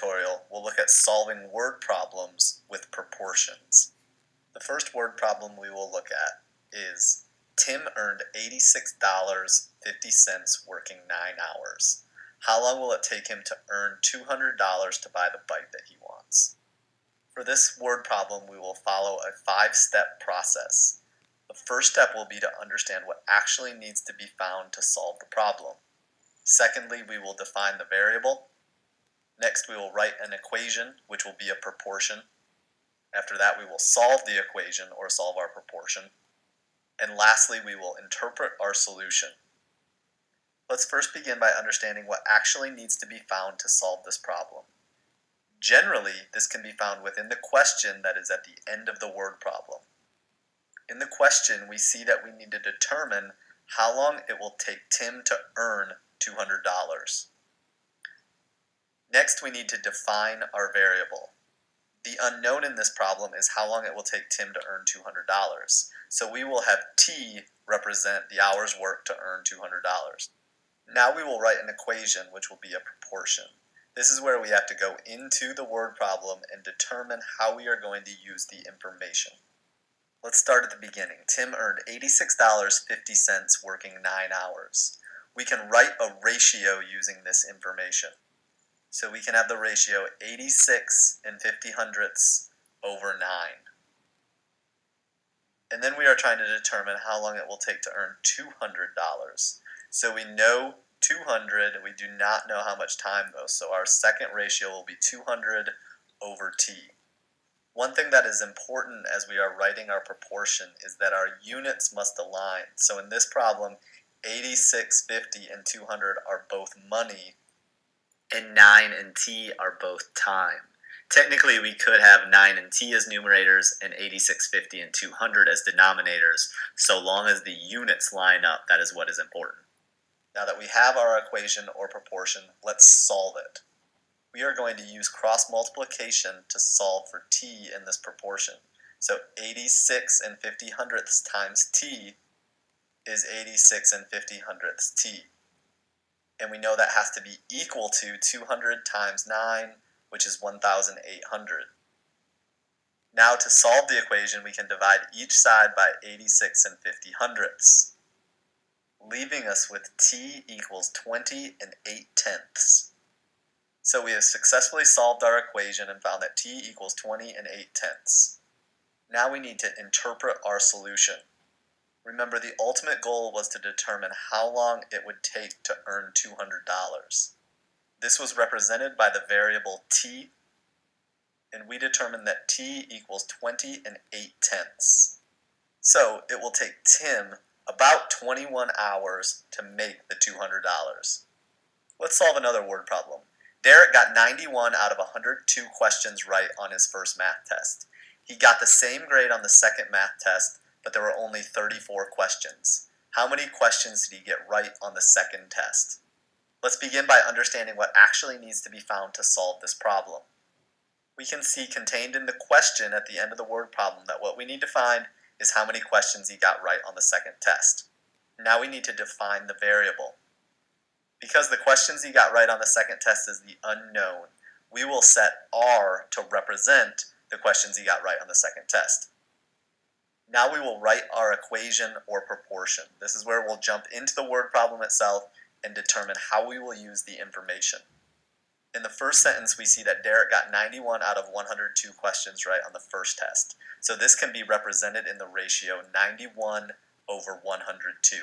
tutorial, we'll look at solving word problems with proportions. The first word problem we will look at is Tim earned $86.50 working 9 hours. How long will it take him to earn $200 to buy the bike that he wants? For this word problem, we will follow a 5-step process. The first step will be to understand what actually needs to be found to solve the problem. Secondly, we will define the variable. Next, we will write an equation, which will be a proportion. After that, we will solve the equation or solve our proportion. And lastly, we will interpret our solution. Let's first begin by understanding what actually needs to be found to solve this problem. Generally, this can be found within the question that is at the end of the word problem. In the question, we see that we need to determine how long it will take Tim to earn $200. Next, we need to define our variable. The unknown in this problem is how long it will take Tim to earn $200. So we will have T represent the hours worked to earn $200. Now we will write an equation, which will be a proportion. This is where we have to go into the word problem and determine how we are going to use the information. Let's start at the beginning. Tim earned $86.50 working 9 hours. We can write a ratio using this information. So we can have the ratio 86 and 50 hundredths over 9. And then we are trying to determine how long it will take to earn $200. So we know 200, we do not know how much time though, so our second ratio will be 200 over t. One thing that is important as we are writing our proportion is that our units must align. So in this problem, 86, 50, and 200 are both money, and 9 and t are both time. Technically, we could have 9 and t as numerators and 86, 50, and 200 as denominators, so long as the units line up. That is what is important. Now that we have our equation or proportion, let's solve it. We are going to use cross multiplication to solve for t in this proportion. So 86 and 50 hundredths times t is 86 and 50 hundredths t. And we know that has to be equal to 200 times 9, which is 1,800. Now to solve the equation, we can divide each side by 86 and 50 hundredths, leaving us with t equals 20 and 8 tenths. So we have successfully solved our equation and found that t equals 20 and 8 tenths. Now we need to interpret our solution. Remember, the ultimate goal was to determine how long it would take to earn $200. This was represented by the variable t, and we determined that t equals 20 and 8 tenths. So it will take Tim about 21 hours to make the $200. Let's solve another word problem. Derek got 91 out of 102 questions right on his first math test. He got the same grade on the second math test, but there were only 34 questions. How many questions did he get right on the second test? Let's begin by understanding what actually needs to be found to solve this problem. We can see contained in the question at the end of the word problem that what we need to find is how many questions he got right on the second test. Now we need to define the variable. Because the questions he got right on the second test is the unknown, we will set r to represent the questions he got right on the second test. Now we will write our equation or proportion. This is where we'll jump into the word problem itself and determine how we will use the information. In the first sentence, we see that Derek got 91 out of 102 questions right on the first test. So this can be represented in the ratio 91 over 102.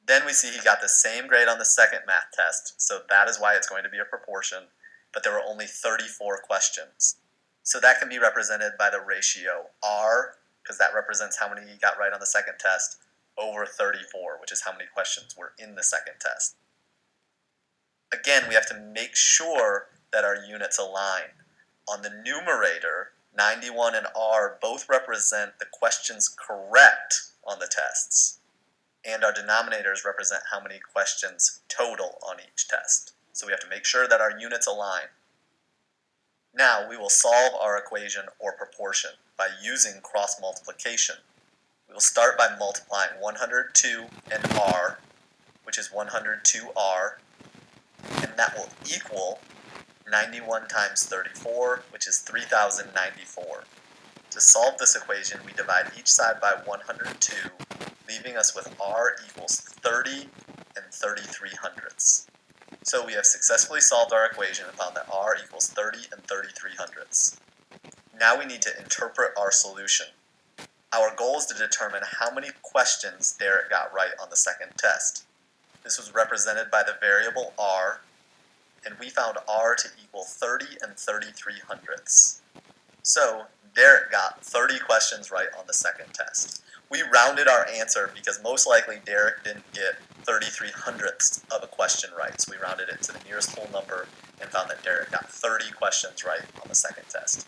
Then we see he got the same grade on the second math test, so that is why it's going to be a proportion, but there were only 34 questions. So that can be represented by the ratio r, because that represents how many he got right on the second test, over 34, which is how many questions were in the second test. Again, we have to make sure that our units align. On the numerator, 91 and r both represent the questions correct on the tests, and our denominators represent how many questions total on each test. So we have to make sure that our units align. Now we will solve our equation or proportion by using cross multiplication. We will start by multiplying 102 and r, which is 102r, and that will equal 91 times 34, which is 3,094. To solve this equation, we divide each side by 102, leaving us with r equals 30 and 33 hundredths. So we have successfully solved our equation and found that r equals 30 and 33 hundredths. Now we need to interpret our solution. Our goal is to determine how many questions Derek got right on the second test. This was represented by the variable r, and we found r to equal 30 and 33 hundredths. So Derek got 30 questions right on the second test. We rounded our answer because most likely Derek didn't get 33 hundredths of a question right, so we rounded it to the nearest whole number and found that Derek got 30 questions right on the second test.